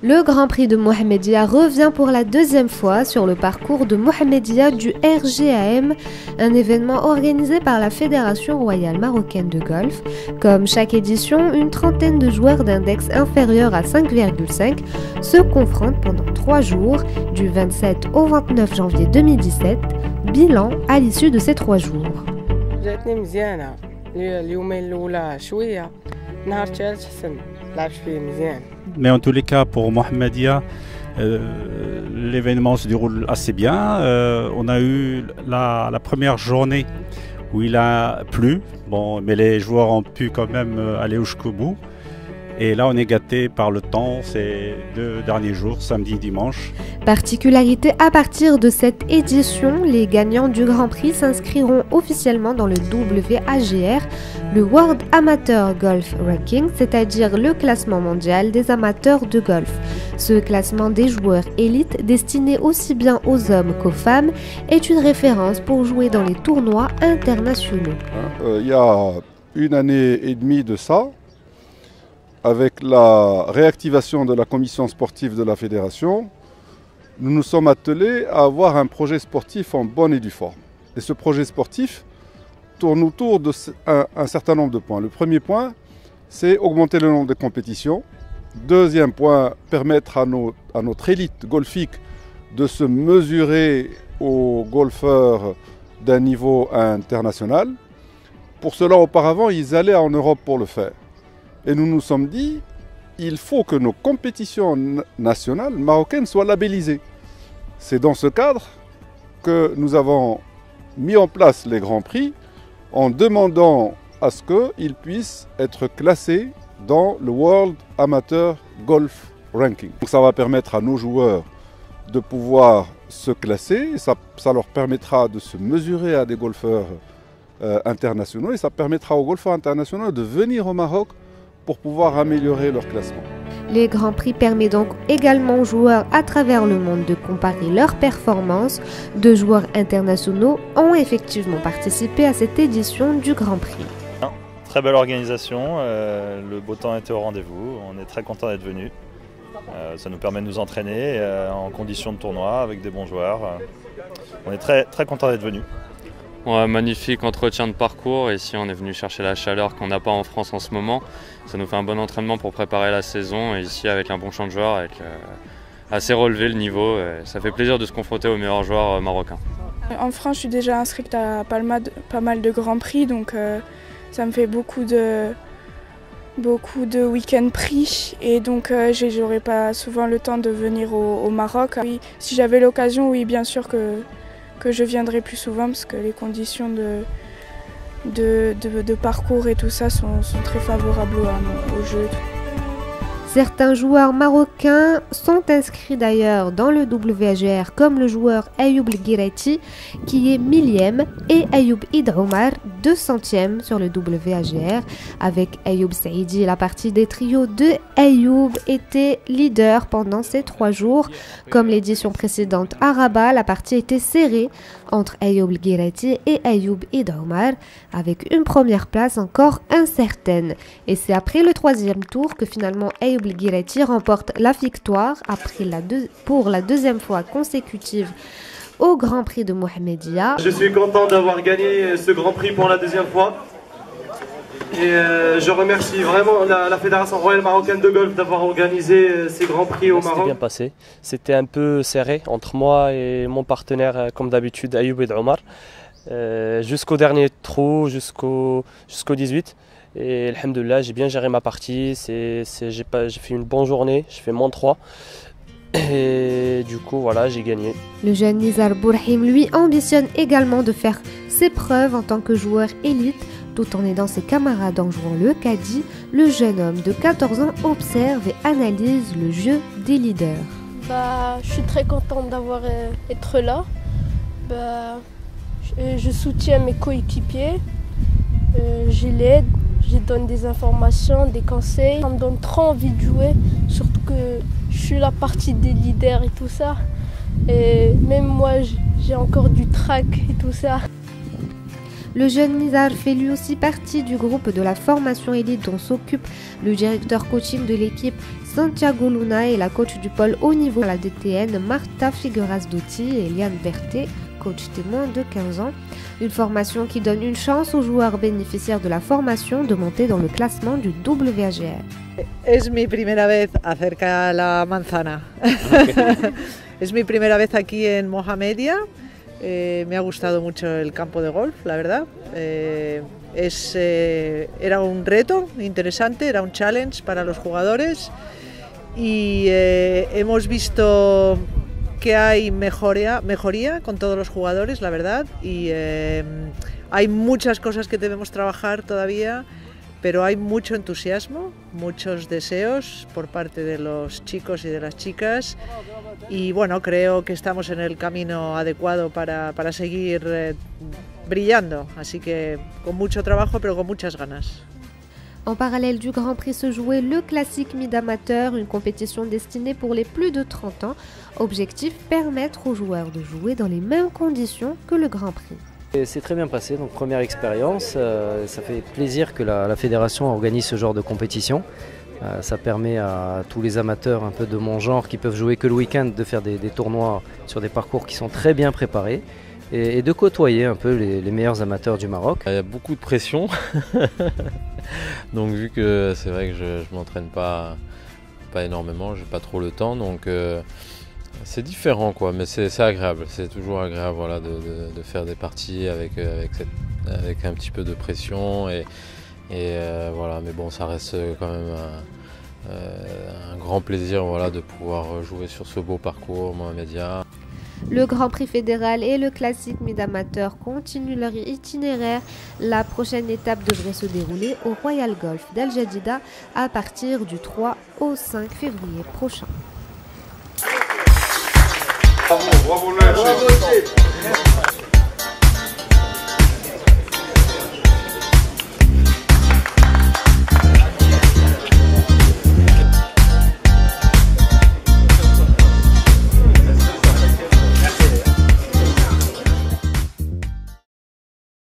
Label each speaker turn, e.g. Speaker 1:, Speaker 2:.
Speaker 1: Le Grand Prix de Mohamedia revient pour la deuxième fois sur le parcours de Mohamedia du RGAM, un événement organisé par la Fédération royale marocaine de golf. Comme chaque édition, une trentaine de joueurs d'index inférieur à 5,5 se confrontent pendant 3 jours, du 27 au 29 janvier 2017. Bilan à l'issue de ces 3 jours.
Speaker 2: Mais en tous les cas, pour Mohamedia, l'événement se déroule assez bien. On a eu la première journée où il a plu, bon, mais les joueurs ont pu quand même aller jusqu'au bout. Et là, on est gâté par le temps ces 2 derniers jours, samedi et dimanche.
Speaker 1: Particularité, à partir de cette édition, les gagnants du Grand Prix s'inscriront officiellement dans le WAGR, le World Amateur Golf Ranking, c'est-à-dire le classement mondial des amateurs de golf. Ce classement des joueurs élites, destiné aussi bien aux hommes qu'aux femmes, est une référence pour jouer dans les tournois internationaux.
Speaker 3: Il y a 1 année et demie de ça, avec la réactivation de la commission sportive de la fédération, nous nous sommes attelés à avoir un projet sportif en bonne et due forme. Et ce projet sportif tourne autour d'un certain nombre de points. Le premier point, c'est augmenter le nombre de compétitions. Deuxième point, permettre à notre élite golfique de se mesurer aux golfeurs d'un niveau international. Pour cela, auparavant, ils allaient en Europe pour le faire. Et nous nous sommes dit, il faut que nos compétitions nationales marocaines soient labellisées. C'est dans ce cadre que nous avons mis en place les Grands Prix en demandant à ce qu'ils puissent être classés dans le World Amateur Golf Ranking. Donc ça va permettre à nos joueurs de pouvoir se classer, ça leur permettra de se mesurer à des golfeurs internationaux et ça permettra aux golfeurs internationaux de venir au Maroc pour pouvoir améliorer leur classement.
Speaker 1: Les Grands Prix permettent donc également aux joueurs à travers le monde de comparer leurs performances. 2 joueurs internationaux ont effectivement participé à cette édition du Grand Prix.
Speaker 4: Très belle organisation, le beau temps était au rendez-vous, on est très content d'être venus. Ça nous permet de nous entraîner en conditions de tournoi avec des bons joueurs. On est très content d'être venus.
Speaker 5: Ouais, magnifique entretien de parcours. Ici, on est venu chercher la chaleur qu'on n'a pas en France en ce moment. Ça nous fait un bon entraînement pour préparer la saison. Et ici, avec un bon champ de joueurs, avec assez relevé le niveau, ça fait plaisir de se confronter aux meilleurs joueurs marocains.
Speaker 6: En France, je suis déjà inscrite à pas mal de grands prix, donc ça me fait beaucoup de week-end prix. Et donc, j'aurai pas souvent le temps de venir au Maroc. Oui, si j'avais l'occasion, oui, bien sûr que je viendrai plus souvent parce que les conditions de parcours et tout ça sont très favorables au jeu.
Speaker 1: Certains joueurs marocains sont inscrits d'ailleurs dans le WAGR comme le joueur Ayoub Guiraiti qui est 1000e et Ayoub Id Omar 200e sur le WAGR. Avec Ayoub Saïdi, la partie des trios de Ayoub était leader pendant ces 3 jours. Comme l'édition précédente à Rabat, la partie était serrée entre Ayoub Guiraiti et Ayoub Id Omar avec une première place encore incertaine. Et c'est après le 3e tour que finalement Ayoub Guiraiti remporte la victoire pour la 2e fois consécutive au Grand Prix de Mohamedia.
Speaker 7: Je suis content d'avoir gagné ce Grand Prix pour la 2e fois. Et je remercie vraiment la Fédération royale marocaine de golf d'avoir organisé ces Grands Prix au Maroc.
Speaker 8: C'était bien passé. C'était un peu serré entre moi et mon partenaire, comme d'habitude, Ayoub Id Omar. Jusqu'au dernier trou, jusqu'au 18. Et alhamdoulilah, j'ai bien géré ma partie. J'ai fait une bonne journée, j'ai fait -3. Et du coup, voilà, j'ai gagné.
Speaker 1: Le jeune Nizar Bourhim, lui, ambitionne également de faire ses preuves en tant que joueur élite, tout en aidant ses camarades en jouant le caddie. Le jeune homme de 14 ans observe et analyse le jeu des leaders.
Speaker 9: Je suis très contente d'avoir été là. Je soutiens mes coéquipiers, je l'aide. Je donne des informations, des conseils. Ça me donne trop envie de jouer, surtout que je suis la partie des leaders et tout ça. Et même moi, j'ai encore du trac et tout ça.
Speaker 1: Le jeune Nizar fait lui aussi partie du groupe de la formation élite dont s'occupe le directeur coaching de l'équipe Santiago Luna et la coach du pôle haut niveau à la DTN Marta Figueras-Dotti et Eliane Berthet, coach des moins de 15 ans. Une formation qui donne une chance aux joueurs bénéficiaires de la formation de monter dans le classement du WAGR.
Speaker 10: Es mi primera vez acerca a la manzana. Es mi primera vez aquí en Mohamedia. Me ha gustado mucho el campo de golf, la verdad. Era un reto interesante, era un challenge para los jugadores y hemos visto que hay mejoría con todos los jugadores, la verdad, y hay muchas cosas que debemos trabajar todavía, pero hay mucho entusiasmo, muchos deseos por parte de los chicos y de las chicas y bueno, creo que estamos en el camino adecuado para seguir brillando, así que con mucho trabajo pero con muchas ganas.
Speaker 1: En parallèle du Grand Prix se jouait le classique mid-amateur, une compétition destinée pour les plus de 30 ans. Objectif, permettre aux joueurs de jouer dans les mêmes conditions que le Grand Prix.
Speaker 11: C'est très bien passé, donc première expérience. Ça fait plaisir que la fédération organise ce genre de compétition. Ça permet à tous les amateurs un peu de mon genre qui peuvent jouer que le week-end de faire des tournois sur des parcours qui sont très bien préparés. Et de côtoyer un peu les meilleurs amateurs du Maroc.
Speaker 12: Il y a beaucoup de pression, donc vu que c'est vrai que je ne m'entraîne pas énormément, j'ai pas trop le temps, donc c'est différent quoi, mais c'est agréable, c'est toujours agréable voilà, de faire des parties avec un petit peu de pression et voilà, mais bon ça reste quand même un grand plaisir voilà, de pouvoir jouer sur ce beau parcours Mohamedia.
Speaker 1: Le Grand Prix fédéral et le classique mid-amateur continuent leur itinéraire. La prochaine étape devrait se dérouler au Royal Golf d'Al Jadida à partir du 3 au 5 février prochain.
Speaker 3: Bravo, bravo,